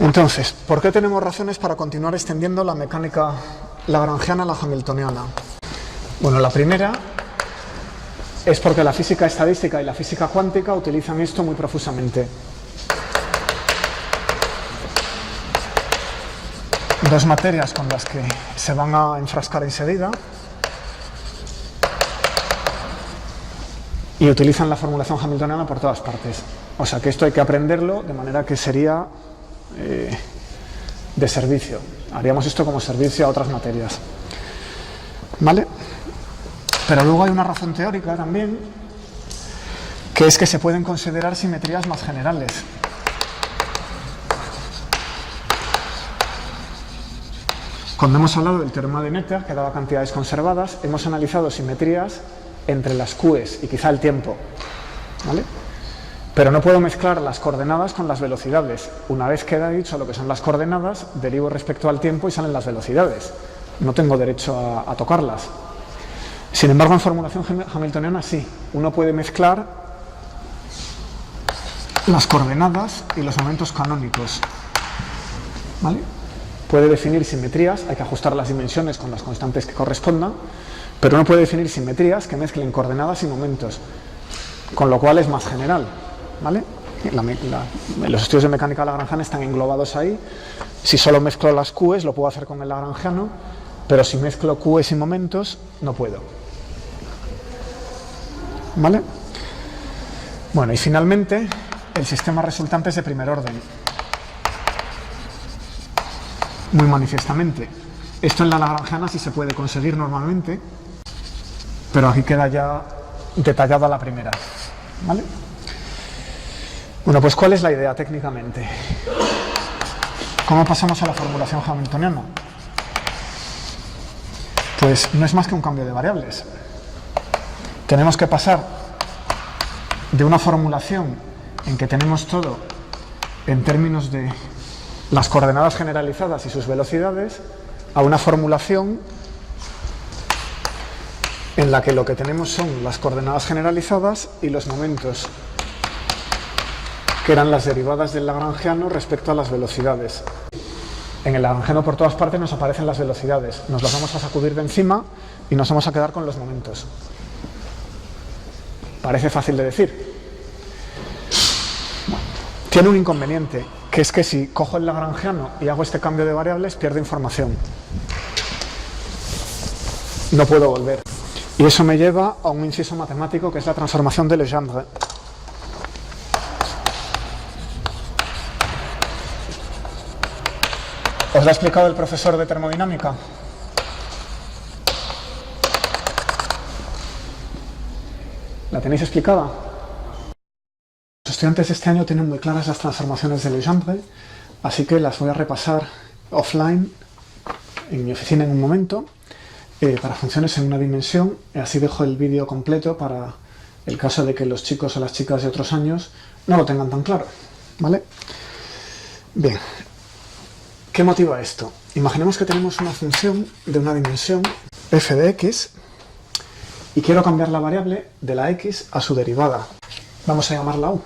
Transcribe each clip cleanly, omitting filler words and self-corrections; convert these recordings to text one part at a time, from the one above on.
Entonces, ¿por qué tenemos razones para continuar extendiendo la mecánica lagrangiana a la hamiltoniana? Bueno, la primera es porque la física estadística y la física cuántica utilizan esto muy profusamente. Dos materias con las que se van a enfrascar enseguida y utilizan la formulación hamiltoniana por todas partes. O sea que esto hay que aprenderlo de manera que sería de servicio. Haríamos esto como servicio a otras materias. ¿Vale? Pero luego hay una razón teórica también, que es que se pueden considerar simetrías más generales. Cuando hemos hablado del teorema de Noether, que daba cantidades conservadas, hemos analizado simetrías entre las Qs y quizá el tiempo. ¿Vale? Pero no puedo mezclar las coordenadas con las velocidades. Una vez queda dicho lo que son las coordenadas, derivo respecto al tiempo y salen las velocidades. No tengo derecho a tocarlas. Sin embargo, en formulación hamiltoniana sí. Uno puede mezclar las coordenadas y los momentos canónicos. ¿Vale? Puede definir simetrías, hay que ajustar las dimensiones con las constantes que correspondan, pero uno puede definir simetrías que mezclen coordenadas y momentos, con lo cual es más general. ¿Vale? Los estudios de mecánica lagrangiana están englobados ahí. Si solo mezclo las Qs lo puedo hacer con el lagrangiano, pero si mezclo Qs y momentos no puedo. ¿Vale? Bueno, y finalmente el sistema resultante es de primer orden. Muy manifiestamente. Esto en la lagrangiana sí se puede conseguir normalmente, pero aquí queda ya detallada la primera. ¿Vale? Bueno, pues ¿cuál es la idea técnicamente? ¿Cómo pasamos a la formulación hamiltoniana? Pues no es más que un cambio de variables. Tenemos que pasar de una formulación en que tenemos todo en términos de las coordenadas generalizadas y sus velocidades a una formulación en la que lo que tenemos son las coordenadas generalizadas y los momentos, que eran las derivadas del lagrangiano respecto a las velocidades. En el lagrangiano por todas partes nos aparecen las velocidades, nos las vamos a sacudir de encima y nos vamos a quedar con los momentos. Parece fácil de decir. Bueno, tiene un inconveniente, que es que si cojo el lagrangiano y hago este cambio de variables, pierdo información. No puedo volver. Y eso me lleva a un inciso matemático que es la transformación de Legendre. ¿Os la ha explicado el profesor de termodinámica? ¿La tenéis explicada? Los estudiantes de este año tienen muy claras las transformaciones de Legendre, así que las voy a repasar offline en mi oficina en un momento, para funciones en una dimensión, y así dejo el vídeo completo para el caso de que los chicos o las chicas de otros años no lo tengan tan claro. ¿Vale? Bien. ¿Qué motiva esto? Imaginemos que tenemos una función de una dimensión f de x y quiero cambiar la variable de la x a su derivada. Vamos a llamarla u.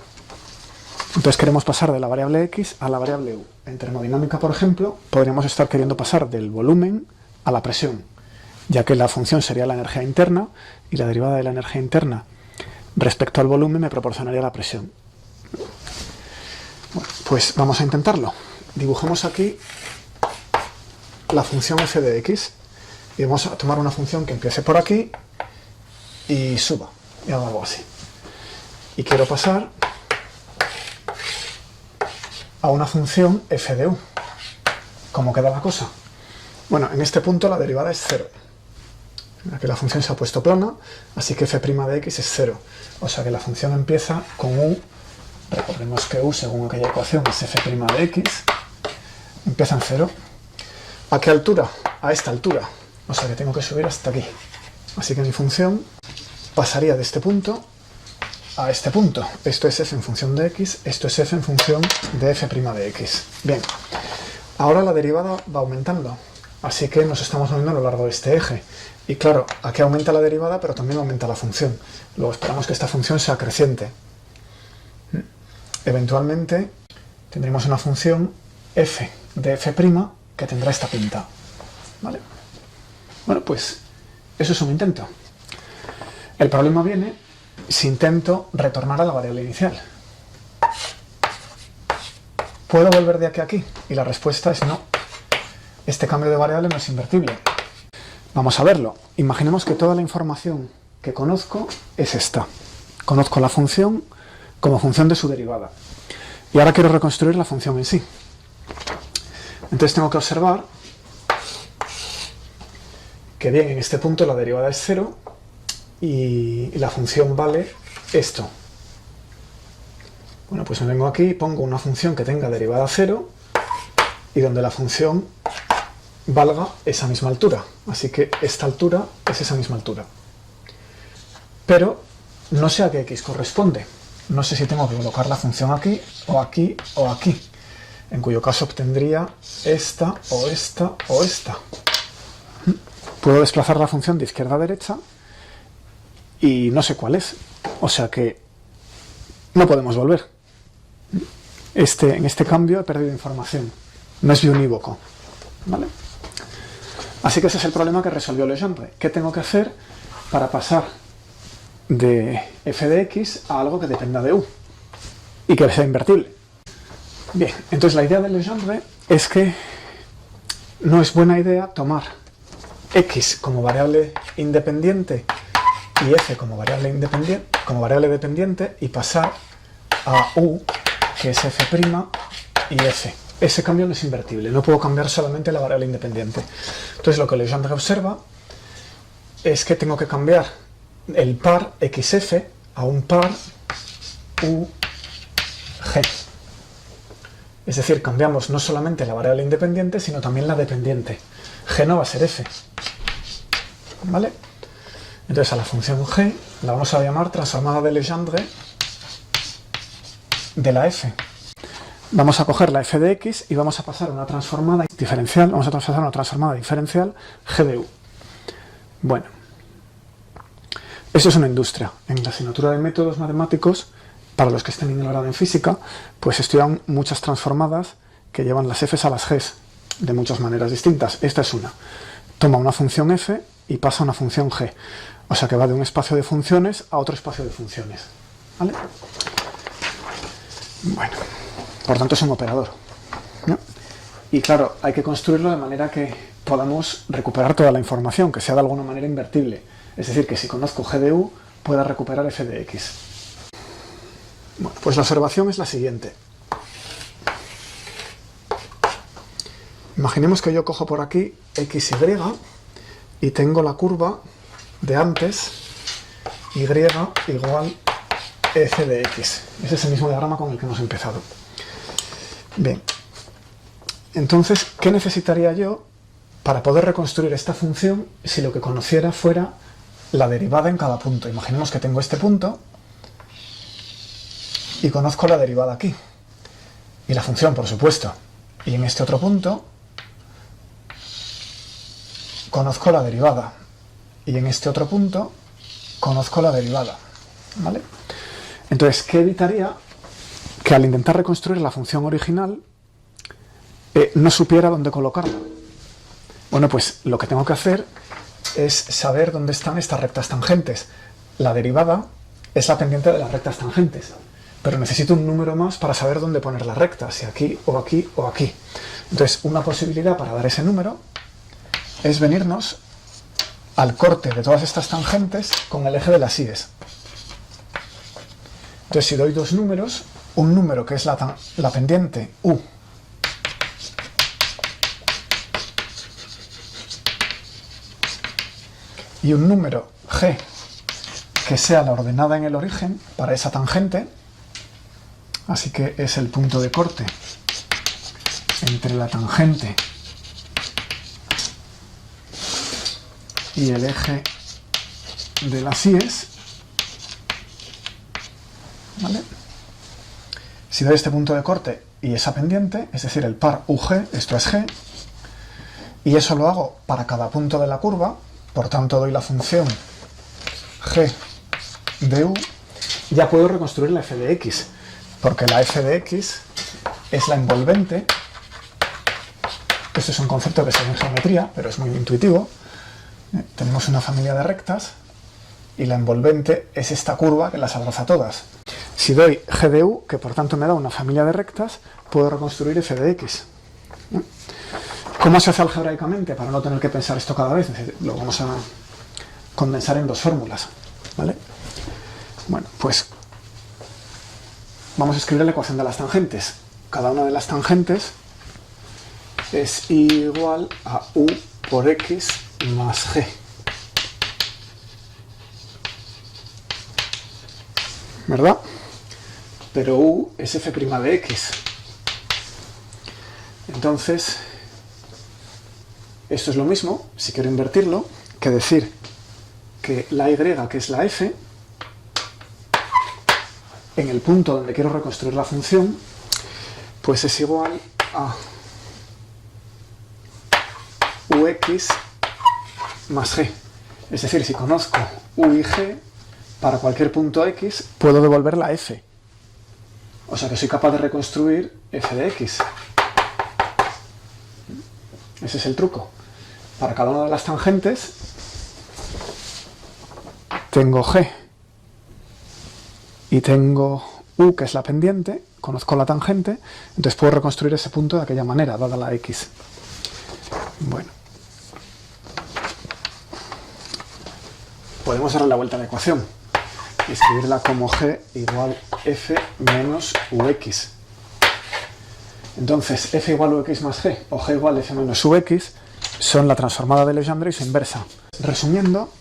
Entonces queremos pasar de la variable x a la variable u. En termodinámica, por ejemplo, podríamos estar queriendo pasar del volumen a la presión, ya que la función sería la energía interna y la derivada de la energía interna respecto al volumen me proporcionaría la presión. Bueno, pues vamos a intentarlo. Dibujemos aquí la función f de x y vamos a tomar una función que empiece por aquí y suba, y hago algo así. Y quiero pasar a una función f de u. ¿Cómo queda la cosa? Bueno, en este punto la derivada es 0. Aquí la función se ha puesto plana, así que f' de x es 0. O sea que la función empieza con u. Recordemos que u, según aquella ecuación, es f' de x. Empieza en 0. ¿A qué altura? A esta altura. O sea que tengo que subir hasta aquí. Así que mi función pasaría de este punto a este punto. Esto es f en función de x, esto es f en función de f' de x. Bien, ahora la derivada va aumentando, así que nos estamos moviendo a lo largo de este eje. Y claro, aquí aumenta la derivada, pero también aumenta la función. Luego esperamos que esta función sea creciente. Eventualmente tendremos una función f de f' que tendrá esta pinta. ¿Vale? Bueno, pues eso es un intento. El problema viene si intento retornar a la variable inicial. ¿Puedo volver de aquí a aquí? Y la respuesta es no. Este cambio de variable no es invertible. Vamos a verlo. Imaginemos que toda la información que conozco es esta. Conozco la función como función de su derivada. Y ahora quiero reconstruir la función en sí. Entonces tengo que observar que bien, en este punto la derivada es 0 y la función vale esto. Bueno, pues me vengo aquí y pongo una función que tenga derivada 0 y donde la función valga esa misma altura. Así que esta altura es esa misma altura. Pero no sé a qué x corresponde. No sé si tengo que colocar la función aquí, o aquí, o aquí. En cuyo caso obtendría esta, o esta, o esta. Puedo desplazar la función de izquierda a derecha y no sé cuál es. O sea que no podemos volver. En este cambio he perdido información. No es biunívoco. ¿Vale? Así que ese es el problema que resolvió Legendre. ¿Qué tengo que hacer para pasar de f de x a algo que dependa de u y que sea invertible? Bien, entonces la idea de Legendre es que no es buena idea tomar x como variable independiente y f como variable dependiente y pasar a u, que es f' y f. Ese cambio no es invertible, no puedo cambiar solamente la variable independiente. Entonces lo que Legendre observa es que tengo que cambiar el par xf a un par u g. Es decir, cambiamos no solamente la variable independiente, sino también la dependiente. G no va a ser f. ¿Vale? Entonces a la función g la vamos a llamar transformada de Legendre de la f. Vamos a coger la f de x y vamos a pasar a una transformada diferencial, g de u. Bueno, eso es una industria. En la asignatura de métodos matemáticos, para los que estén en el grado en física, pues estudian muchas transformadas que llevan las f's a las g's de muchas maneras distintas. Esta es una. Toma una función f y pasa a una función g. O sea que va de un espacio de funciones a otro espacio de funciones. ¿Vale? Bueno, por tanto es un operador, ¿no? Y claro, hay que construirlo de manera que podamos recuperar toda la información, que sea de alguna manera invertible. Es decir, que si conozco g de u, pueda recuperar f de x. Bueno, pues la observación es la siguiente. Imaginemos que yo cojo por aquí xy y tengo la curva de antes y igual f de x. Ese es el mismo diagrama con el que hemos empezado. Bien, entonces, ¿qué necesitaría yo para poder reconstruir esta función si lo que conociera fuera la derivada en cada punto? Imaginemos que tengo este punto y conozco la derivada aquí. Y la función, por supuesto. Y en este otro punto conozco la derivada. Y en este otro punto conozco la derivada. ¿Vale? Entonces, ¿qué evitaría? Que al intentar reconstruir la función original no supiera dónde colocarla. Bueno, pues lo que tengo que hacer es saber dónde están estas rectas tangentes. La derivada es la pendiente de las rectas tangentes, pero necesito un número más para saber dónde poner la recta, si aquí o aquí o aquí. Entonces, una posibilidad para dar ese número es venirnos al corte de todas estas tangentes con el eje de las íes. Entonces, si doy dos números, un número que es la pendiente u y un número g que sea la ordenada en el origen para esa tangente, así que es el punto de corte entre la tangente y el eje de las íes, ¿vale? Si doy este punto de corte y esa pendiente, es decir, el par UG, esto es G, y eso lo hago para cada punto de la curva, por tanto doy la función G de U, ya puedo reconstruir la f de x, porque la f de x es la envolvente. Esto es un concepto que se ve en geometría, pero es muy intuitivo. Tenemos una familia de rectas y la envolvente es esta curva que las abraza todas. Si doy g de u, que por tanto me da una familia de rectas, puedo reconstruir f de x. ¿Cómo se hace algebraicamente? Para no tener que pensar esto cada vez, lo vamos a condensar en dos fórmulas, ¿vale? Bueno, pues vamos a escribir la ecuación de las tangentes. Cada una de las tangentes es igual a u por x más g. ¿Verdad? Pero u es f' de x. Entonces, esto es lo mismo, si quiero invertirlo, que decir que la y, que es la f, en el punto donde quiero reconstruir la función, pues es igual a ux más g. Es decir, si conozco u y g, para cualquier punto x puedo devolver la f. O sea que soy capaz de reconstruir f de x. Ese es el truco. Para cada una de las tangentes tengo g y tengo u, que es la pendiente, conozco la tangente, entonces puedo reconstruir ese punto de aquella manera, dada la x. Bueno. Podemos darle la vuelta a la ecuación y escribirla como g igual f menos ux. Entonces, f igual ux más g o g igual f menos ux son la transformada de Legendre y su inversa. Resumiendo,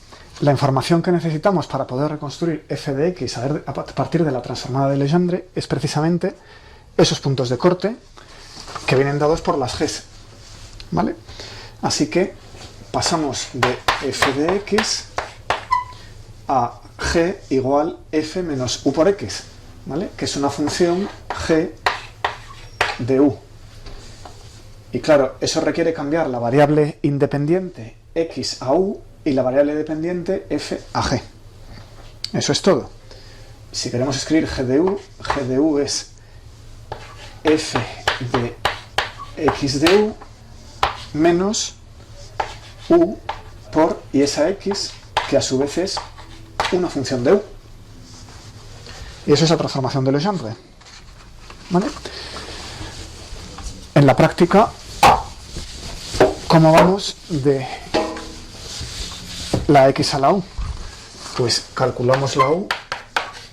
la información que necesitamos para poder reconstruir f de x a partir de la transformada de Legendre es precisamente esos puntos de corte que vienen dados por las g's, ¿vale? Así que pasamos de f de x a g igual f menos u por x, ¿vale? Que es una función g de u. Y claro, eso requiere cambiar la variable independiente x a u y la variable dependiente f a g. Eso es todo. Si queremos escribir g de u es f de x de u menos u por y esa x, que a su vez es una función de u. Y eso es la transformación de Legendre, ¿vale? En la práctica, ¿cómo vamos de la x a la u? Pues calculamos la u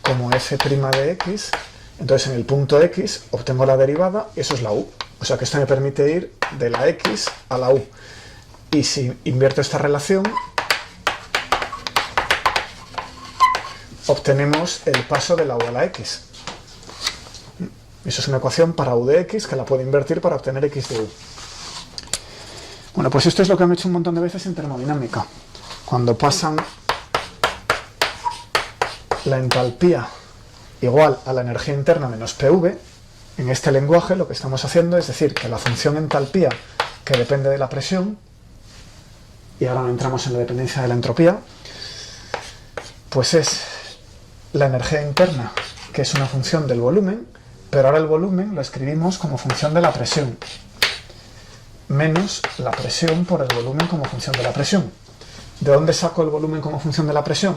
como f' de x, entonces en el punto x obtengo la derivada y eso es la u. O sea que esto me permite ir de la x a la u. Y si invierto esta relación, obtenemos el paso de la u a la x. Eso es una ecuación para u de x que la puedo invertir para obtener x de u. Bueno, pues esto es lo que han hecho un montón de veces en termodinámica. Cuando pasan la entalpía igual a la energía interna menos PV, en este lenguaje lo que estamos haciendo es decir que la función entalpía, que depende de la presión, y ahora no entramos en la dependencia de la entropía, pues es la energía interna, que es una función del volumen, pero ahora el volumen lo escribimos como función de la presión, menos la presión por el volumen como función de la presión. ¿De dónde saco el volumen como función de la presión?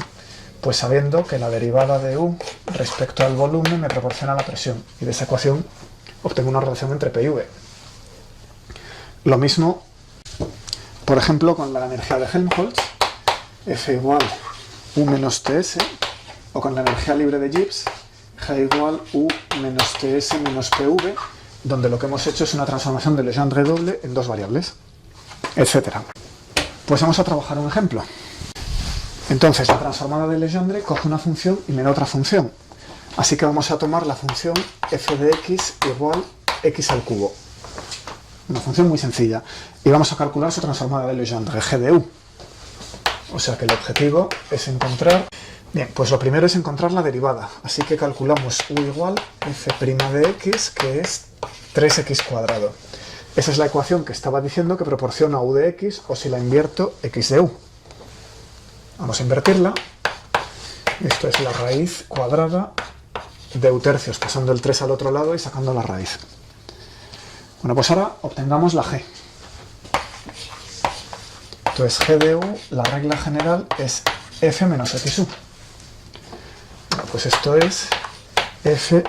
Pues sabiendo que la derivada de u respecto al volumen me proporciona la presión, y de esa ecuación obtengo una relación entre P y V. Lo mismo, por ejemplo, con la energía de Helmholtz, F igual U menos TS, o con la energía libre de Gibbs, G igual U menos TS menos PV, donde lo que hemos hecho es una transformación de Legendre doble en dos variables, etc. Pues vamos a trabajar un ejemplo. Entonces, la transformada de Legendre coge una función y me da otra función. Así que vamos a tomar la función f de x igual x al cubo. Una función muy sencilla. Y vamos a calcular su transformada de Legendre, g de u. O sea que el objetivo es encontrar Bien, pues lo primero es encontrar la derivada, así que calculamos u igual f' de x, que es 3x cuadrado. Esa es la ecuación que estaba diciendo que proporciona u de x, o si la invierto, x de u. Vamos a invertirla. Esto es la raíz cuadrada de u tercios, pasando el 3 al otro lado y sacando la raíz. Bueno, pues ahora obtengamos la g. Entonces g de u, la regla general es f menos xu. Bueno, pues esto es f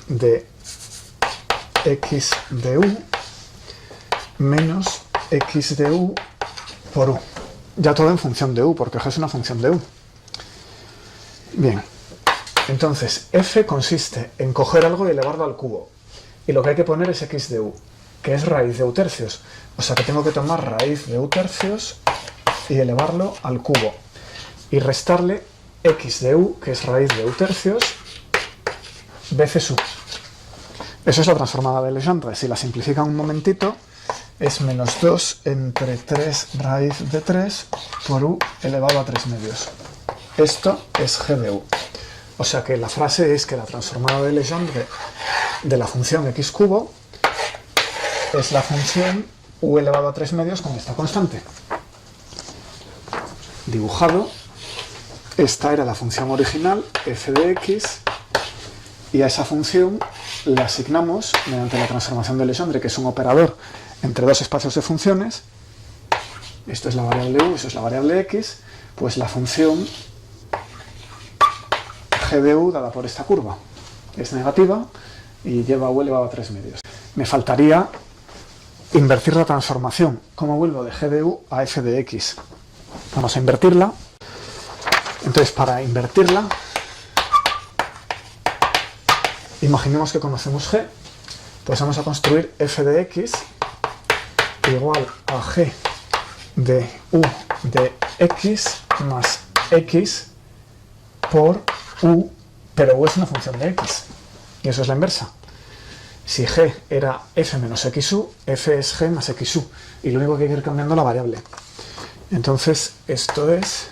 de x de u menos x de u por u. Ya todo en función de u, porque g es una función de u. Bien, entonces f consiste en coger algo y elevarlo al cubo. Y lo que hay que poner es x de u, que es raíz de u tercios. O sea que tengo que tomar raíz de u tercios y elevarlo al cubo. Y restarle x de u, que es raíz de u tercios, veces u. Eso es la transformada de Legendre. Si la simplifica un momentito, es menos 2 entre 3 raíz de 3 por u elevado a 3 medios. Esto es g de u. O sea que la frase es que la transformada de Legendre de la función x cubo es la función u elevado a 3 medios con esta constante. Dibujado, esta era la función original, f de x, y a esa función le asignamos, mediante la transformación de Legendre, que es un operador entre dos espacios de funciones, esto es la variable u, eso es la variable x, pues la función g de u dada por esta curva es negativa y lleva u elevado a 3 medios. Me faltaría invertir la transformación. ¿Cómo vuelvo de g de u a f de x? Vamos a invertirla. Entonces, para invertirla, imaginemos que conocemos g, pues vamos a construir f de x igual a g de u de x más x por u, pero u es una función de x, y eso es la inversa. Si g era f menos xu, f es g más xu, y lo único que hay que ir cambiando es la variable. Entonces, esto es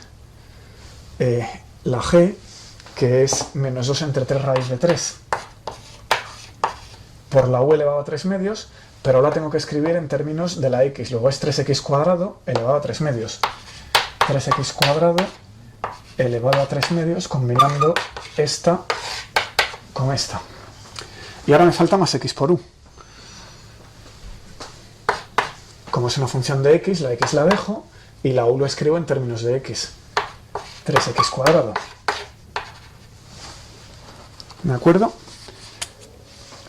la g, que es menos 2 entre 3 raíz de 3, por la u elevado a 3 medios, pero ahora tengo que escribir en términos de la x, luego es 3x cuadrado elevado a 3 medios. 3x cuadrado elevado a 3 medios, combinando esta con esta. Y ahora me falta más x por u. Como es una función de x, la x la dejo y la u lo escribo en términos de x. 3x cuadrado. ¿De acuerdo?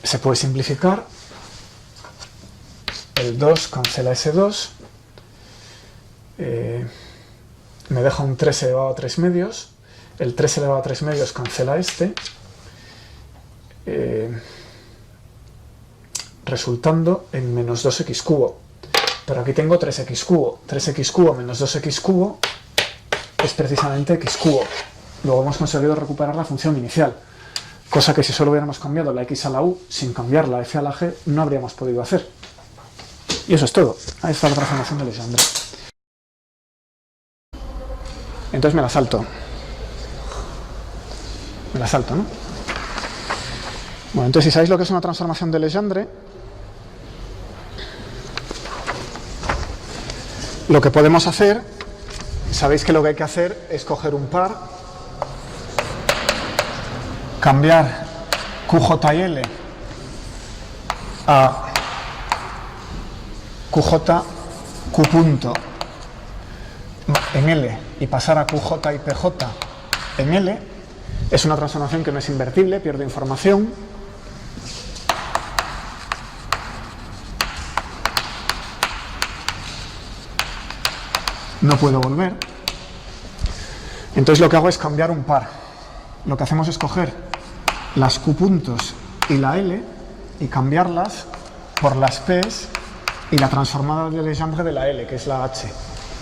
Se puede simplificar. El 2 cancela ese 2. Me deja un 3 elevado a 3 medios. El 3 elevado a 3 medios cancela este. Resultando en menos 2x cubo. Pero aquí tengo 3x cubo. 3x cubo menos 2x cubo es precisamente x cubo. Luego hemos conseguido recuperar la función inicial. Cosa que si solo hubiéramos cambiado la x a la u sin cambiar la f a la g, no habríamos podido hacer. Y eso es todo. Ahí está la transformación de Legendre. Entonces me la salto. Me la salto, ¿no? Bueno, entonces si sabéis lo que es una transformación de Legendre, lo que podemos hacer, sabéis que lo que hay que hacer es coger un par, cambiar QJ y L a QJ, Q punto en L y pasar a QJ y PJ en L. Es una transformación que no es invertible, pierde información. No puedo volver. Entonces lo que hago es cambiar un par. Lo que hacemos es coger las Q puntos y la L y cambiarlas por las P's y la transformada de Legendre de la L, que es la H.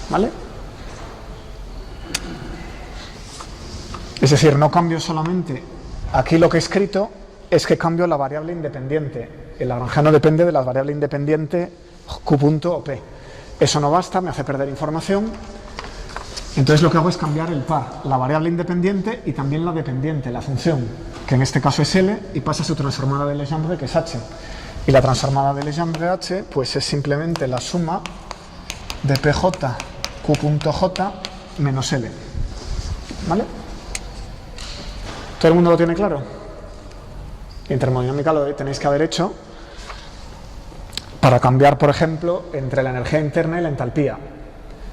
¿Vale? Es decir, no cambio solamente. Aquí lo que he escrito es que cambio la variable independiente. El lagrangiano depende de la variable independiente Q punto o P. Eso no basta, me hace perder información. Entonces lo que hago es cambiar el par, la variable independiente y también la dependiente, la función, que en este caso es L, y pasa a su transformada de Legendre, que es H. Y la transformada de Legendre H, pues es simplemente la suma de PJ Q.J menos L. ¿Vale? ¿Todo el mundo lo tiene claro? En termodinámica lo tenéis que haber hecho para cambiar, por ejemplo, entre la energía interna y la entalpía.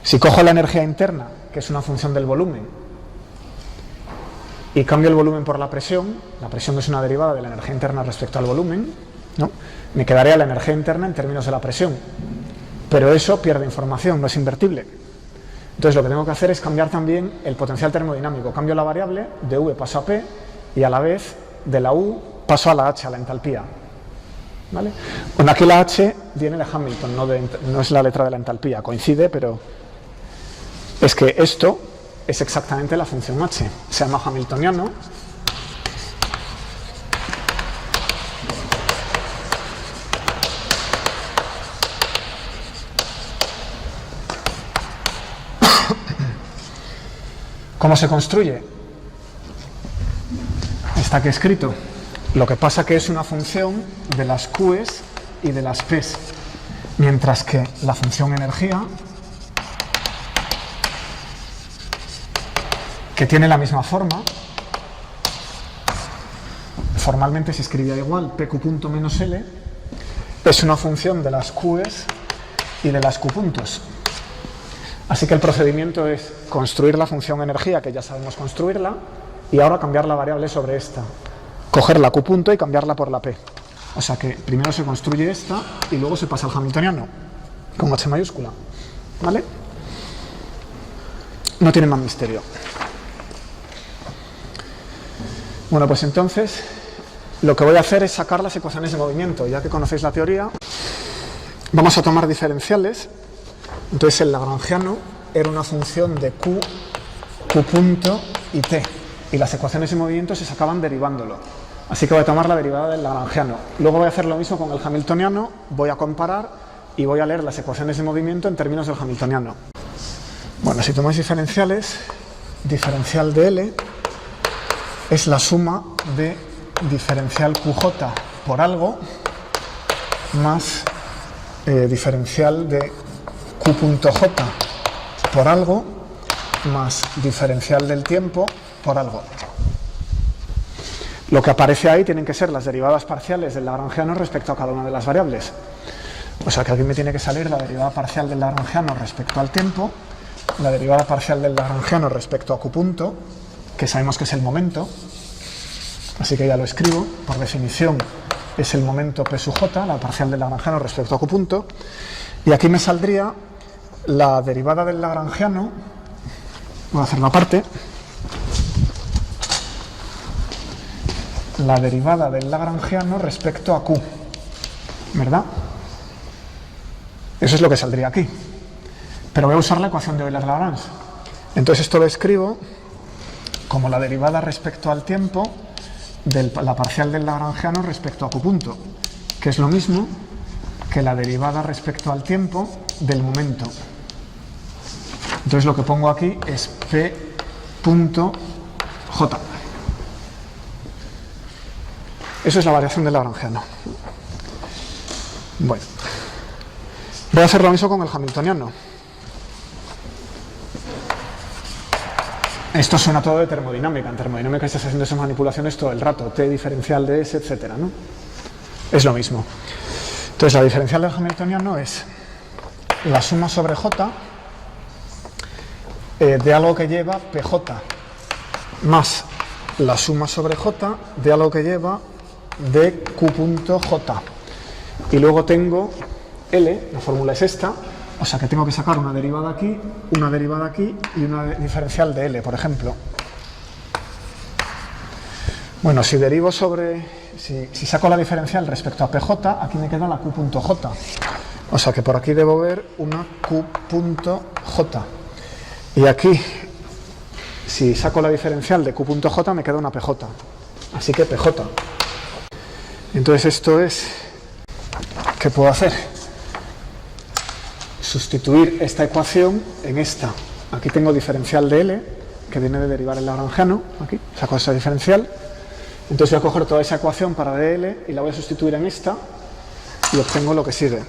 Si cojo la energía interna, que es una función del volumen, y cambio el volumen por la presión es una derivada de la energía interna respecto al volumen, ¿no? Me quedaría la energía interna en términos de la presión. Pero eso pierde información, no es invertible. Entonces lo que tengo que hacer es cambiar también el potencial termodinámico. Cambio la variable, de V paso a P, y a la vez de la U paso a la H, a la entalpía. ¿Vale? Bueno, aquí la H viene de Hamilton, no es la letra de la entalpía, coincide, pero es que esto es exactamente la función H. Se llama hamiltoniano. ¿Cómo se construye? Está aquí escrito. Lo que pasa que es una función de las Q's y de las P's, mientras que la función energía, que tiene la misma forma, formalmente se escribía igual, PQ punto menos L, es una función de las Q's y de las Q puntos. Así que el procedimiento es construir la función energía, que ya sabemos construirla, y ahora cambiar la variable sobre esta. Coger la Q punto y cambiarla por la P. O sea que primero se construye esta y luego se pasa al hamiltoniano, con H mayúscula. ¿Vale? No tiene más misterio. Bueno, pues entonces lo que voy a hacer es sacar las ecuaciones de movimiento. Ya que conocéis la teoría, vamos a tomar diferenciales. Entonces el lagrangiano era una función de Q, Q punto y T. Y las ecuaciones de movimiento se sacaban derivándolo. Así que voy a tomar la derivada del lagrangiano. Luego voy a hacer lo mismo con el hamiltoniano, voy a comparar y voy a leer las ecuaciones de movimiento en términos del hamiltoniano. Bueno, si tomáis diferenciales, diferencial de L es la suma de diferencial QJ por algo más diferencial de Q.J por algo más diferencial del tiempo por algo. Lo que aparece ahí tienen que ser las derivadas parciales del lagrangiano respecto a cada una de las variables. O sea que aquí me tiene que salir la derivada parcial del lagrangiano respecto al tiempo, la derivada parcial del lagrangiano respecto a Q punto, que sabemos que es el momento, así que ya lo escribo, por definición es el momento P sub J, la parcial del lagrangiano respecto a Q punto, y aquí me saldría la derivada del lagrangiano, voy a hacer la parte, la derivada del lagrangiano respecto a Q, ¿verdad? Eso es lo que saldría aquí. Pero voy a usar la ecuación de Euler-Lagrange. Entonces esto lo escribo como la derivada respecto al tiempo de la parcial del lagrangiano respecto a Q punto, que es lo mismo que la derivada respecto al tiempo del momento. Entonces lo que pongo aquí es P punto J. Eso es la variación del lagrangiano. Bueno, voy a hacer lo mismo con el hamiltoniano. Esto suena todo de termodinámica. En termodinámica estás haciendo esas manipulaciones todo el rato. T diferencial de S, etcétera, ¿no? Es lo mismo. Entonces la diferencial del hamiltoniano es la suma sobre J de algo que lleva PJ más la suma sobre J de algo que lleva de Q.J. Y luego tengo L, la fórmula es esta, o sea que tengo que sacar una derivada aquí y una diferencial de L, por ejemplo. Bueno, si derivo sobre, si saco la diferencial respecto a PJ, aquí me queda la Q.J. O sea que por aquí debo ver una Q.J. Y aquí, si saco la diferencial de Q.J, me queda una PJ. Así que PJ. Entonces esto es, ¿qué puedo hacer? Sustituir esta ecuación en esta. aquí tengo diferencial de L, que viene de derivar el lagrangiano, aquí, saco esa diferencial. Entonces voy a coger toda esa ecuación para dl y la voy a sustituir en esta y obtengo lo que sigue.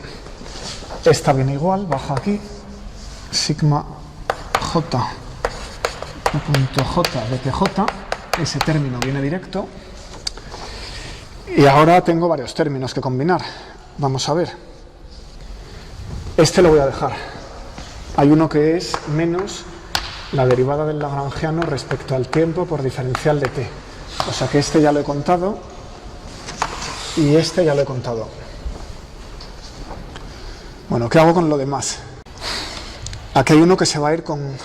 Esta viene igual, baja aquí, sigma j punto j de pj, ese término viene directo. Y ahora tengo varios términos que combinar. Vamos a ver. Este lo voy a dejar. Hay uno que es menos la derivada del lagrangiano respecto al tiempo por diferencial de t. O sea que este ya lo he contado y este ya lo he contado. Bueno, ¿qué hago con lo demás? Aquí hay uno que se va a ir con...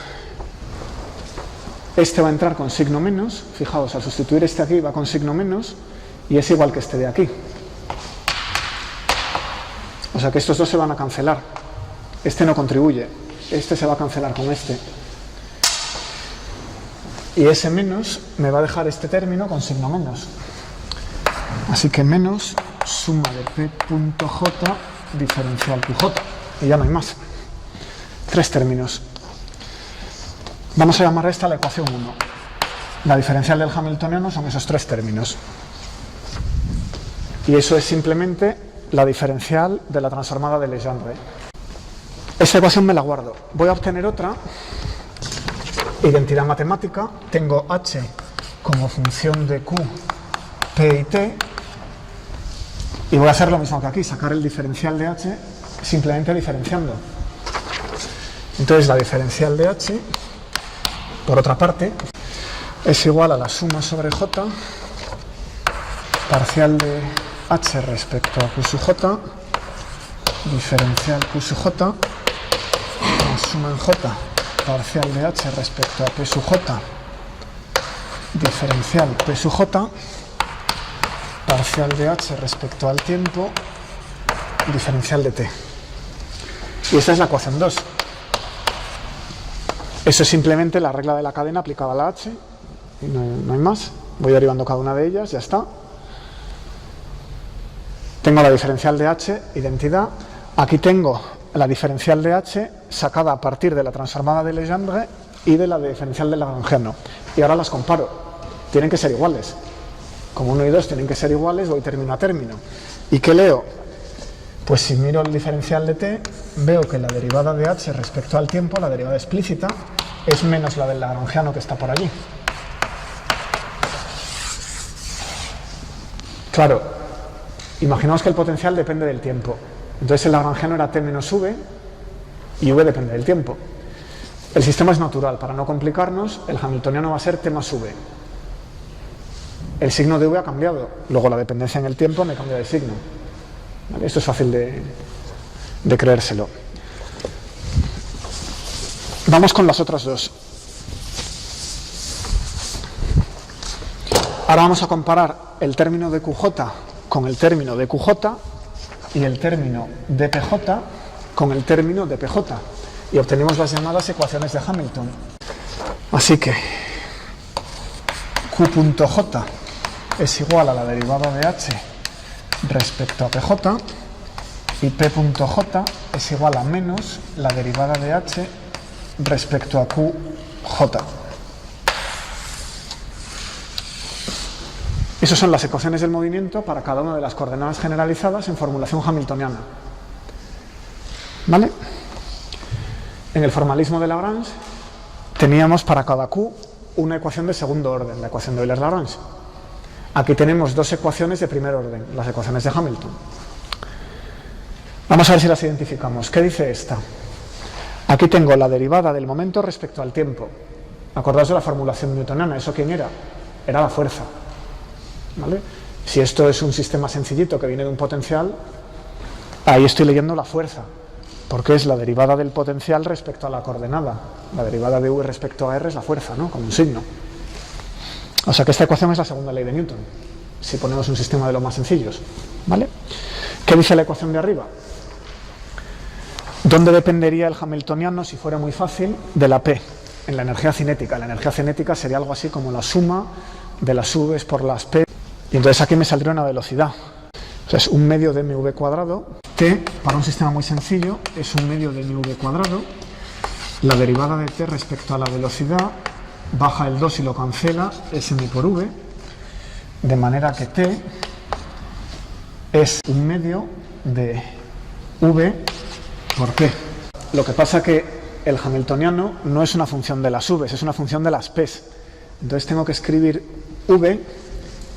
Este va a entrar con signo menos. Fijaos, al sustituir este aquí va con signo menos y es igual que este de aquí. O sea que estos dos se van a cancelar. Este no contribuye. Este se va a cancelar con este. Y ese menos me va a dejar este término con signo menos. Así que menos suma de p.j diferencial qj. Y ya no hay más. 3 términos. Vamos a llamar a esta la ecuación 1. La diferencial del hamiltoniano son esos 3 términos. Y eso es simplemente la diferencial de la transformada de Legendre. Esta ecuación me la guardo. Voy a obtener otra. Identidad matemática, tengo h como función de q, p y t, y voy a hacer lo mismo que aquí, sacar el diferencial de h simplemente diferenciando. Entonces la diferencial de h, por otra parte, es igual a la suma sobre j, parcial de h respecto a q sub j, diferencial q sub j, la suma en j, parcial de h respecto a p sub j, diferencial p sub j, parcial de h respecto al tiempo, diferencial de t. Y esta es la ecuación 2. Eso es simplemente la regla de la cadena aplicada a la h, y no hay más. Voy derivando cada una de ellas, ya está. Tengo la diferencial de h, identidad. Aquí tengo la diferencial de h sacada a partir de la transformada de Legendre y de la diferencial del lagrangiano. Y ahora las comparo. Tienen que ser iguales. Como 1 y 2 tienen que ser iguales, voy término a término. ¿Y qué leo? Pues si miro el diferencial de t, veo que la derivada de h respecto al tiempo, la derivada explícita, es menos la del lagrangiano que está por allí. Claro, imaginaos que el potencial depende del tiempo. Entonces el lagrangiano era t menos v y v depende del tiempo. El sistema es natural, para no complicarnos, el hamiltoniano va a ser t más v. El signo de v ha cambiado, luego la dependencia en el tiempo me cambia de signo. ¿Vale? Esto es fácil de creérselo. Vamos con las otras dos. Ahora vamos a comparar el término de QJ con el término de QJ y el término de PJ con el término de PJ. Y obtenemos las llamadas ecuaciones de Hamilton. Así que Q.J es igual a la derivada de h respecto a PJ y P.J es igual a menos la derivada de h respecto a QJ. Esas son las ecuaciones del movimiento para cada una de las coordenadas generalizadas en formulación hamiltoniana. ¿Vale? En el formalismo de Lagrange teníamos para cada Q una ecuación de segundo orden, la ecuación de Euler-Lagrange. Aquí tenemos dos ecuaciones de primer orden, las ecuaciones de Hamilton. Vamos a ver si las identificamos. ¿Qué dice esta? Aquí tengo la derivada del momento respecto al tiempo. Acordaos de la formulación newtoniana. ¿Eso quién era? Era la fuerza. ¿Vale? Si esto es un sistema sencillito que viene de un potencial, ahí estoy leyendo la fuerza, porque es la derivada del potencial respecto a la coordenada. La derivada de v respecto a r es la fuerza, ¿no? Con un signo. O sea que esta ecuación es la segunda ley de Newton, si ponemos un sistema de los más sencillos. ¿Vale? ¿Qué dice la ecuación de arriba? ¿Dónde dependería el hamiltoniano, si fuera muy fácil, de la P? En la energía cinética. La energía cinética sería algo así como la suma de las V's por las P. Y entonces aquí me saldría una velocidad. O sea, es un medio de mv cuadrado. T, para un sistema muy sencillo, es un medio de mv cuadrado. La derivada de t respecto a la velocidad baja el 2 y lo cancela, es m por v, de manera que t es un medio de v por p. Lo que pasa que el hamiltoniano no es una función de las v's, es una función de las p's. Entonces tengo que escribir v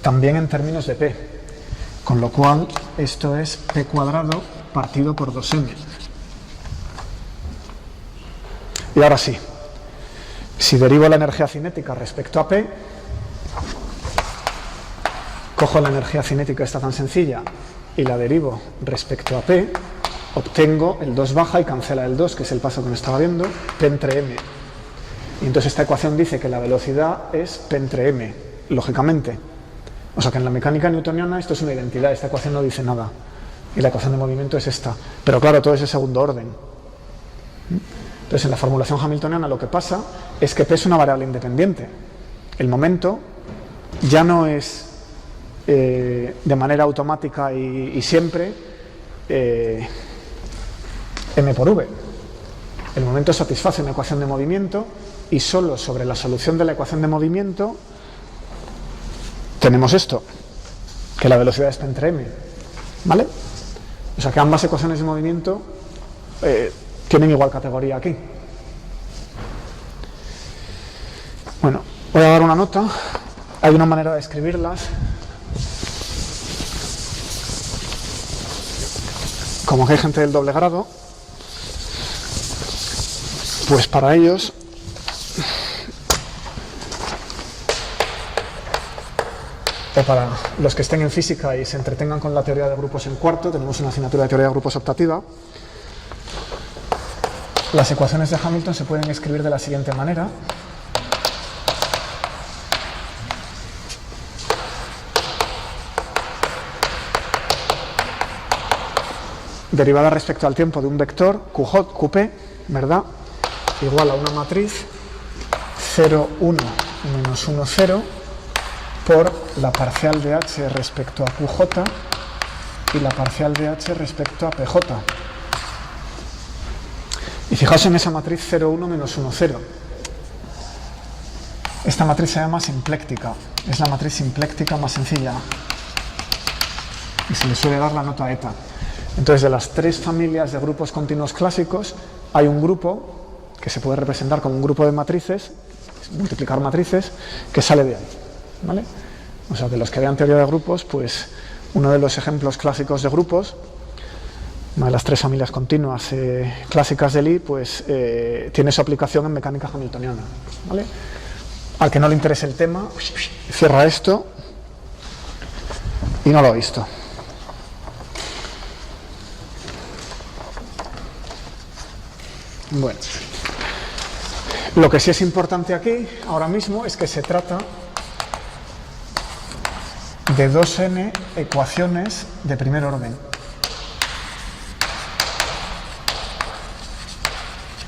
también en términos de p, con lo cual esto es p cuadrado partido por 2m. Y ahora sí, si derivo la energía cinética respecto a p, cojo la energía cinética esta tan sencilla y la derivo respecto a p, obtengo el 2 baja y cancela el 2, que es el paso que me estaba viendo, p entre m. Y entonces esta ecuación dice que la velocidad es p entre m, lógicamente. O sea que en la mecánica newtoniana esto es una identidad, esta ecuación no dice nada. Y la ecuación de movimiento es esta. Pero claro, todo es de segundo orden. Entonces en la formulación hamiltoniana lo que pasa es que p es una variable independiente. El momento ya no es de manera automática y siempre m por v. El momento satisface una ecuación de movimiento y solo sobre la solución de la ecuación de movimiento tenemos esto, que la velocidad es p entre m, ¿vale? O sea que ambas ecuaciones de movimiento tienen igual categoría aquí. Bueno, voy a dar una nota. Hay una manera de escribirlas. Como que hay gente del doble grado, pues para ellos o para los que estén en física y se entretengan con la teoría de grupos en cuarto, tenemos una asignatura de teoría de grupos optativa. Las ecuaciones de Hamilton se pueden escribir de la siguiente manera. Derivada respecto al tiempo de un vector, QP, ¿verdad? Igual a una matriz 0, 1, menos 1, 0, por la parcial de H respecto a QJ y la parcial de H respecto a PJ. Y fijaos en esa matriz 0, 1, menos 1, 0. Esta matriz se llama simpléctica. Es la matriz simpléctica más sencilla. Y se le suele dar la nota eta. Entonces, de las tres familias de grupos continuos clásicos, hay un grupo que se puede representar como un grupo de matrices, multiplicar matrices, que sale de ahí, ¿vale? O sea, que los que vean teoría de grupos, pues uno de los ejemplos clásicos de grupos, una de las tres familias continuas clásicas de Lie, pues tiene su aplicación en mecánica hamiltoniana, ¿vale? Al que no le interese el tema, cierra esto y no lo ha visto. Bueno, lo que sí es importante aquí, ahora mismo, es que se trata de 2n ecuaciones de primer orden.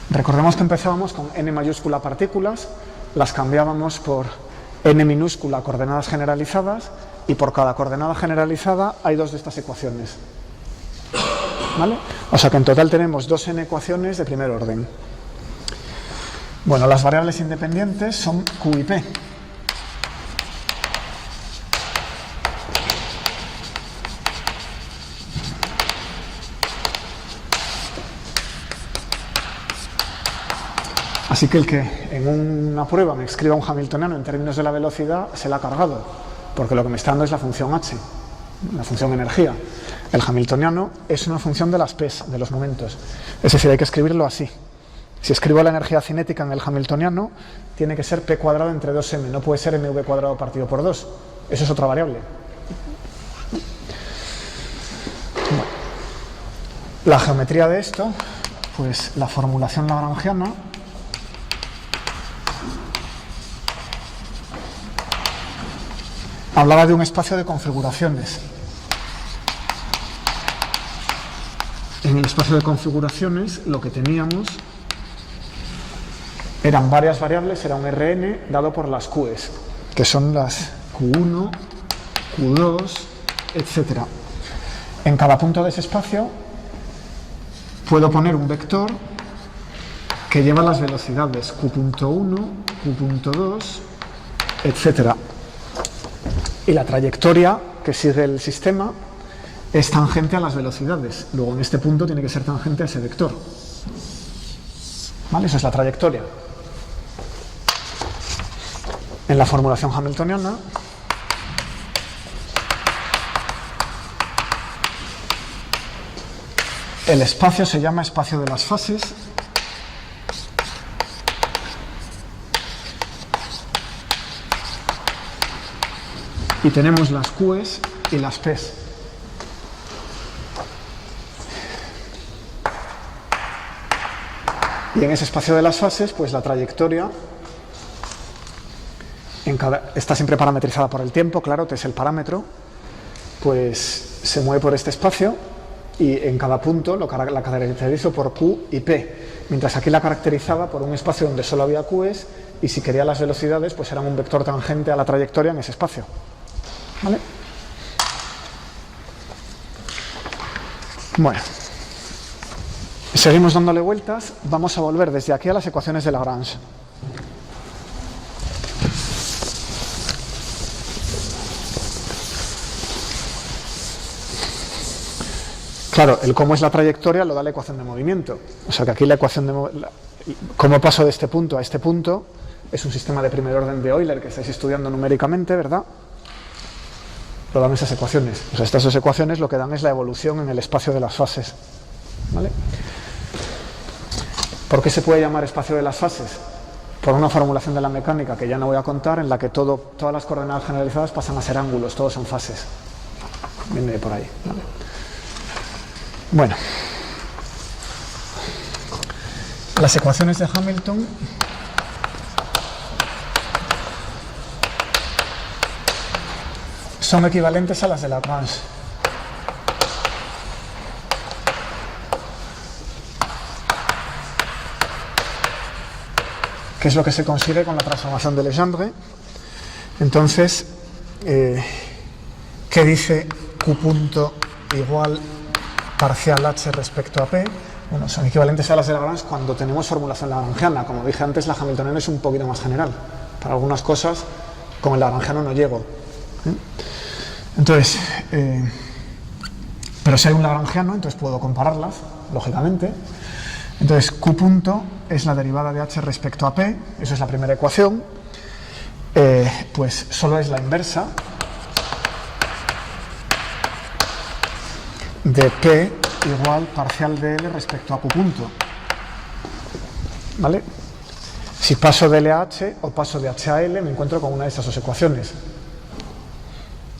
Recordemos que empezábamos con n mayúscula partículas, las cambiábamos por n minúscula coordenadas generalizadas, y por cada coordenada generalizada hay dos de estas ecuaciones. ¿Vale? O sea que en total tenemos 2n ecuaciones de primer orden. Bueno, las variables independientes son q y p. Así que el que en una prueba me escriba un hamiltoniano en términos de la velocidad se la ha cargado, porque lo que me está dando es la función h, la función energía. El hamiltoniano es una función de las p's, de los momentos. Es decir, hay que escribirlo así. Si escribo la energía cinética en el hamiltoniano, tiene que ser p cuadrado entre 2m, no puede ser mv cuadrado partido por 2. Eso es otra variable. Bueno. La geometría de esto, pues la formulación lagrangiana hablaba de un espacio de configuraciones. En el espacio de configuraciones lo que teníamos eran varias variables, era un Rn dado por las Qs, que son las Q1, Q2, etc. En cada punto de ese espacio puedo poner un vector que lleva las velocidades q.1, q.2, etc. Y la trayectoria que sigue el sistema es tangente a las velocidades. Luego en este punto tiene que ser tangente a ese vector. ¿Vale? Esa es la trayectoria. En la formulación hamiltoniana, el espacio se llama espacio de las fases. Y tenemos las Q's y las P's. Y en ese espacio de las fases, pues la trayectoria está siempre parametrizada por el tiempo, claro, T es el parámetro, pues se mueve por este espacio y en cada punto la caracterizo por Q y P, mientras aquí la caracterizaba por un espacio donde solo había Q's y si quería las velocidades, pues eran un vector tangente a la trayectoria en ese espacio. ¿Vale? Bueno. Seguimos dándole vueltas, vamos a volver desde aquí a las ecuaciones de Lagrange. Claro, el cómo es la trayectoria lo da la ecuación de movimiento. O sea que aquí la ecuación de cómo paso de este punto a este punto es un sistema de primer orden de Euler que estáis estudiando numéricamente, ¿verdad? Lo dan esas ecuaciones. O sea, estas dos ecuaciones lo que dan es la evolución en el espacio de las fases. ¿Vale? ¿Por qué se puede llamar espacio de las fases? Por una formulación de la mecánica que ya no voy a contar, en la que todas las coordenadas generalizadas pasan a ser ángulos, todos son fases. Viene por ahí. ¿Vale? Bueno. Las ecuaciones de Hamilton son equivalentes a las de Lagrange. ¿Qué es lo que se consigue con la transformación de Legendre? Entonces, ¿qué dice Q punto igual parcial H respecto a P? Bueno, son equivalentes a las de Lagrange cuando tenemos formulación lagrangiana. Como dije antes, la hamiltoniana es un poquito más general. Para algunas cosas, con el lagrangiano no llego. Entonces, pero si hay un lagrangiano, entonces puedo compararlas, lógicamente. Entonces, Q punto es la derivada de H respecto a P, eso es la primera ecuación, pues solo es la inversa de P igual parcial de L respecto a Q punto. ¿Vale? Si paso de L a H o paso de H a L, me encuentro con una de estas dos ecuaciones.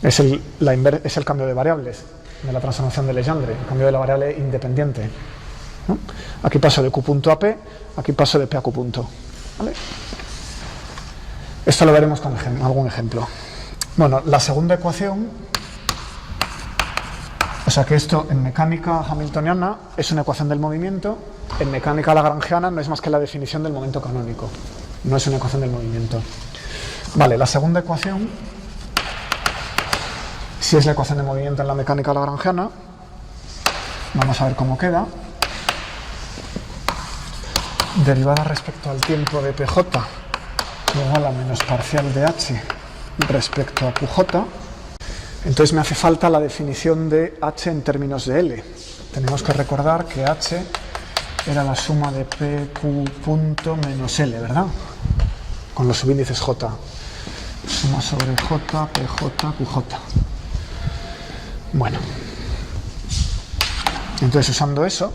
Es el cambio de variables de la transformación de Legendre, el cambio de la variable independiente. ¿No? Aquí paso de Q punto a P, aquí paso de P a Q punto. ¿Vale? Esto lo veremos con algún ejemplo. Bueno, la segunda ecuación, o sea que esto en mecánica hamiltoniana es una ecuación del movimiento, en mecánica lagrangiana no es más que la definición del momento canónico, no es una ecuación del movimiento. Vale, la segunda ecuación, si es la ecuación de movimiento en la mecánica lagrangiana, vamos a ver cómo queda. Derivada respecto al tiempo de PJ igual a menos parcial de H respecto a QJ. Entonces me hace falta la definición de H en términos de L. Tenemos que recordar que H era la suma de PQ punto menos L, ¿verdad? Con los subíndices J. Suma sobre J, PJ, QJ. Bueno. Entonces usando eso,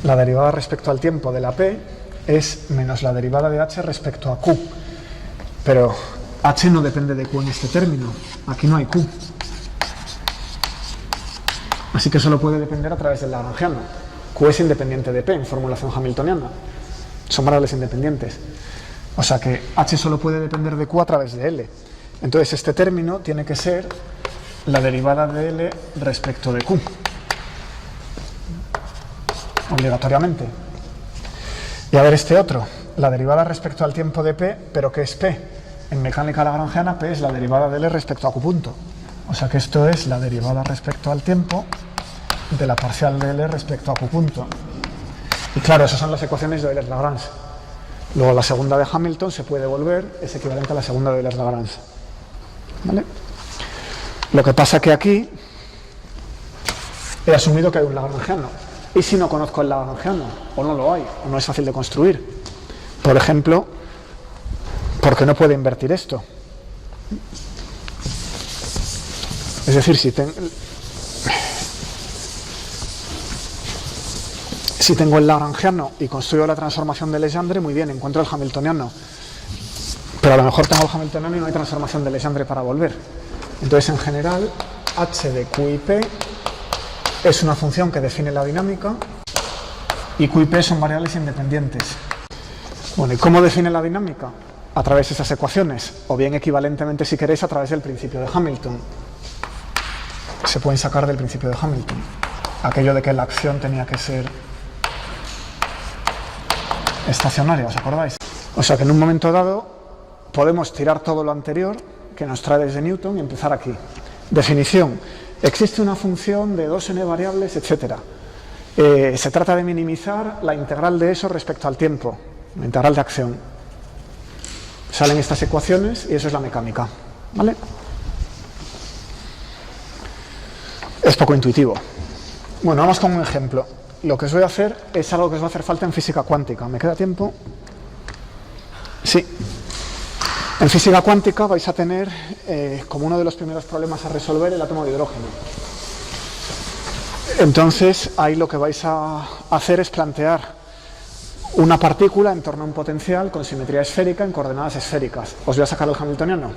la derivada respecto al tiempo de la P es menos la derivada de H respecto a Q. Pero H no depende de Q en este término. Aquí no hay Q. Así que solo puede depender a través del lagrangiano. Q es independiente de P en formulación hamiltoniana. Son variables independientes. O sea que H solo puede depender de Q a través de L. Entonces este término tiene que ser la derivada de L respecto de Q. Obligatoriamente. Y a ver este otro, la derivada respecto al tiempo de P, pero ¿qué es P? En mecánica lagrangiana P es la derivada de L respecto a Q punto. O sea que esto es la derivada respecto al tiempo de la parcial de L respecto a Q punto. Y claro, esas son las ecuaciones de Euler-Lagrange. Luego la segunda de Hamilton se puede volver, es equivalente a la segunda de Euler-Lagrange. ¿Vale? Lo que pasa que aquí he asumido que hay un lagrangiano. ¿Y si no conozco el lagrangiano? O no lo hay, o no es fácil de construir. Por ejemplo, ¿por qué no puedo invertir esto? Es decir, si tengo el lagrangiano y construyo la transformación de Legendre, muy bien, encuentro el hamiltoniano. Pero a lo mejor tengo el hamiltoniano y no hay transformación de Legendre para volver. Entonces, en general, h de q y p es una función que define la dinámica y q y p son variables independientes. Bueno, ¿y cómo define la dinámica? A través de esas ecuaciones, o bien equivalentemente, si queréis, a través del principio de Hamilton. Se pueden sacar del principio de Hamilton. Aquello de que la acción tenía que ser estacionaria, ¿os acordáis? O sea que en un momento dado podemos tirar todo lo anterior que nos trae desde Newton y empezar aquí. Definición. Existe una función de 2n variables, etc. Se trata de minimizar la integral de eso respecto al tiempo, la integral de acción. Salen estas ecuaciones y eso es la mecánica. ¿Vale? Es poco intuitivo. Bueno, vamos con un ejemplo. Lo que os voy a hacer es algo que os va a hacer falta en física cuántica. ¿Me queda tiempo? Sí. En física cuántica vais a tener como uno de los primeros problemas a resolver el átomo de hidrógeno. Entonces, ahí lo que vais a hacer es plantear una partícula en torno a un potencial con simetría esférica en coordenadas esféricas. Os voy a sacar el hamiltoniano.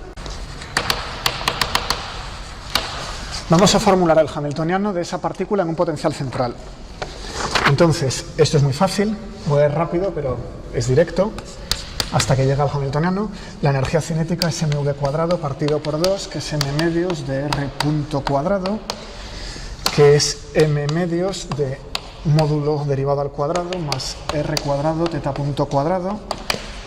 Vamos a formular el hamiltoniano de esa partícula en un potencial central. Entonces, esto es muy fácil, voy a ir rápido, pero es directo. Hasta que llega al hamiltoniano, la energía cinética es mv cuadrado partido por 2, que es m medios de r punto cuadrado, que es m medios de módulo derivado al cuadrado más r cuadrado teta punto cuadrado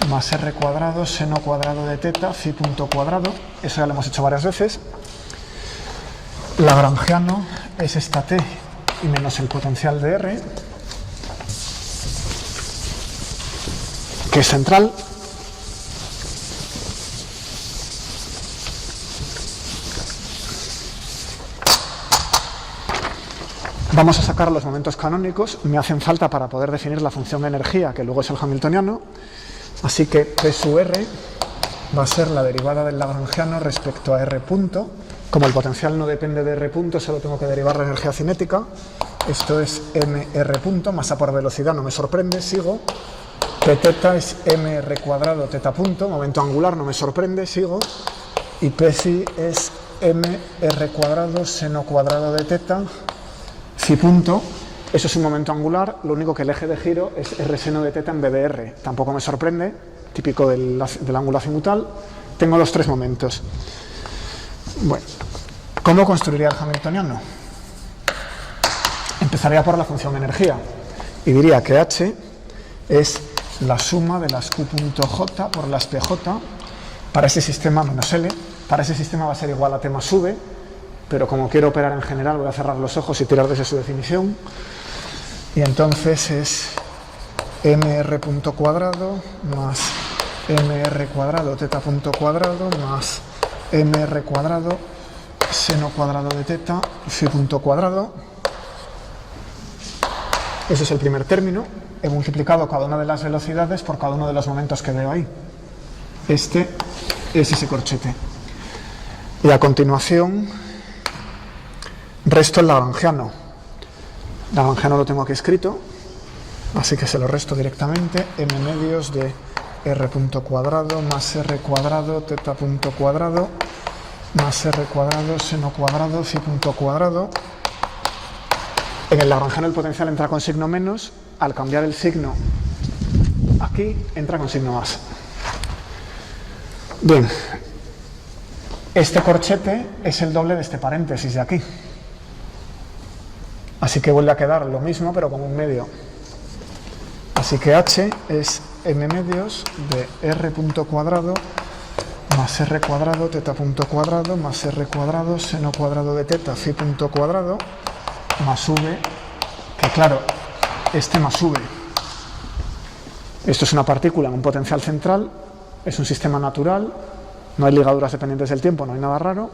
más r cuadrado seno cuadrado de teta phi punto cuadrado. Eso ya lo hemos hecho varias veces. Lagrangiano es esta t y menos el potencial de r, que es central. Vamos a sacar los momentos canónicos, me hacen falta para poder definir la función energía, que luego es el hamiltoniano, así que P sub R va a ser la derivada del lagrangiano respecto a R punto. Como el potencial no depende de R punto, solo tengo que derivar la energía cinética. Esto es mr punto, masa por velocidad, no me sorprende, sigo. P teta es mr cuadrado teta punto, momento angular, no me sorprende, sigo. Y P phi es mr cuadrado seno cuadrado de teta phi punto. Eso es un momento angular, lo único que el eje de giro es r seno de teta en vez de r. Tampoco me sorprende, típico del ángulo azimutal. Tengo los tres momentos. Bueno, ¿cómo construiría el hamiltoniano? Empezaría por la función energía y diría que h es la suma de las q.j por las pj para ese sistema menos L. Para ese sistema va a ser igual a t más v, pero como quiero operar en general voy a cerrar los ojos y tirar desde su definición. Y entonces es mr punto cuadrado más mr cuadrado teta punto cuadrado más mr cuadrado seno cuadrado de teta phi punto cuadrado. Ese es el primer término. He multiplicado cada una de las velocidades por cada uno de los momentos que veo ahí. Este es ese corchete. Y a continuación resto el lagrangiano. Lagrangiano lo tengo aquí escrito, así que se lo resto directamente. M medios de r punto cuadrado más r cuadrado teta punto cuadrado más r cuadrado seno cuadrado phi punto cuadrado. En el lagrangiano el potencial entra con signo menos, al cambiar el signo aquí entra con signo más. Bien, este corchete es el doble de este paréntesis de aquí, así que vuelve a quedar lo mismo pero con un medio. Así que h es m medios de r punto cuadrado más r cuadrado teta punto cuadrado más r cuadrado seno cuadrado de teta phi punto cuadrado más v, que claro, este más v, Esto es una partícula en un potencial central, es un sistema natural, no hay ligaduras dependientes del tiempo, no hay nada raro,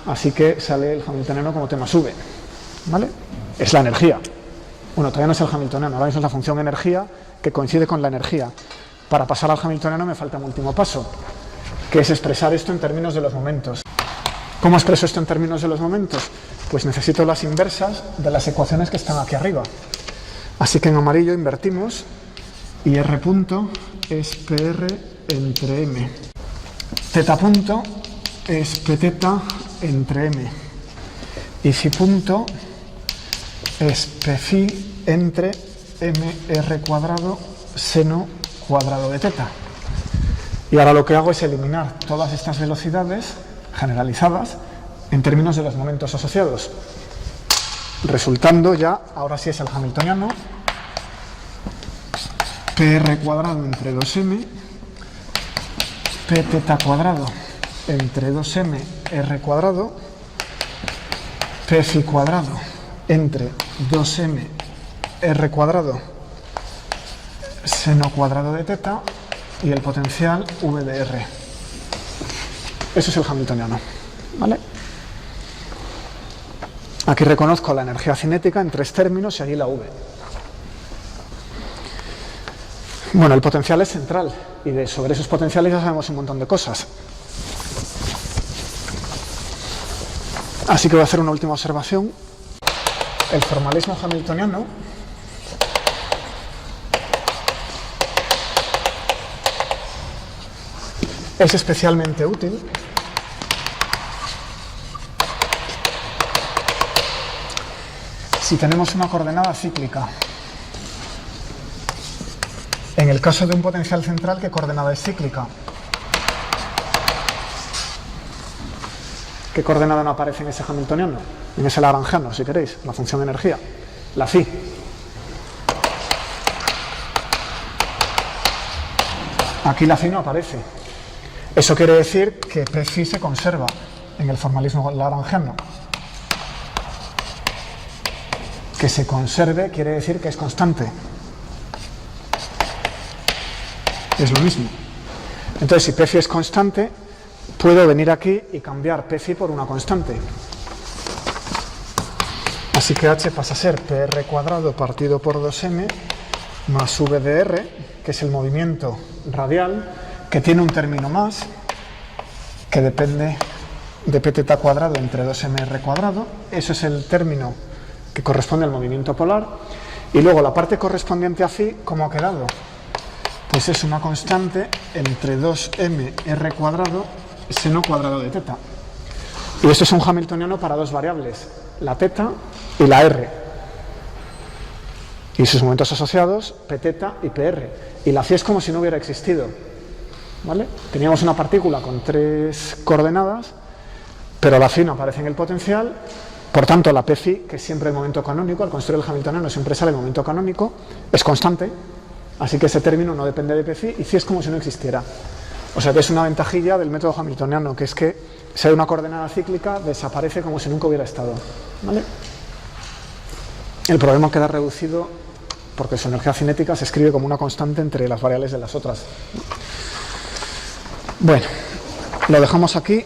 así que sale el hamiltoniano como T más V, ¿vale? Es la energía. Bueno, todavía no es el hamiltoniano, ahora mismo es la función energía que coincide con la energía. Para pasar al hamiltoniano me falta un último paso, que es expresar esto en términos de los momentos. ¿Cómo expreso esto en términos de los momentos? Pues necesito las inversas de las ecuaciones que están aquí arriba. Así que en amarillo invertimos y R punto es PR entre M. Teta punto es P teta entre M. Y phi punto es P phi entre MR cuadrado seno cuadrado de teta. Y ahora lo que hago es eliminar todas estas velocidades generalizadas en términos de los momentos asociados, resultando ya, ahora sí es el hamiltoniano, PR cuadrado entre 2m, P teta cuadrado entre 2m R cuadrado, P phi cuadrado entre 2m R cuadrado seno cuadrado de teta y el potencial V de R. Eso es el hamiltoniano, ¿vale? Aquí reconozco la energía cinética en 3 términos y allí la V. Bueno, el potencial es central y sobre esos potenciales ya sabemos un montón de cosas. Así que voy a hacer una última observación. El formalismo hamiltoniano es especialmente útil si tenemos una coordenada cíclica. En el caso de un potencial central, ¿qué coordenada es cíclica? ¿Qué coordenada no aparece en ese hamiltoniano? En ese lagrangiano, si queréis, la función energía, la phi. Aquí la phi no aparece. Eso quiere decir que P phi se conserva en el formalismo lagrangiano. Que se conserve quiere decir que es constante. Es lo mismo. Entonces, si P phi es constante, puedo venir aquí y cambiar P phi por una constante. Así que H pasa a ser PR cuadrado partido por 2m más V de R, que es el movimiento radial, que tiene un término más, que depende de P teta cuadrado entre 2mR cuadrado. Eso es el término que corresponde al movimiento polar. Y luego la parte correspondiente a phi, ¿cómo ha quedado? Pues es una constante entre 2mR cuadrado seno cuadrado de teta. Y esto es un hamiltoniano para dos variables, la teta y la R. Y sus momentos asociados, P teta y PR. Y la phi es como si no hubiera existido, ¿vale? Teníamos una partícula con 3 coordenadas, pero la phi no aparece en el potencial. Por tanto, la P phi, que es siempre el momento canónico, al construir el hamiltoniano siempre sale el momento canónico, es constante, así que ese término no depende de P phi, y phi es como si no existiera. O sea que es una ventajilla del método hamiltoniano, que es que si hay una coordenada cíclica, desaparece como si nunca hubiera estado, ¿vale? El problema queda reducido porque su energía cinética se escribe como una constante entre las variables de las otras. Bueno, lo dejamos aquí.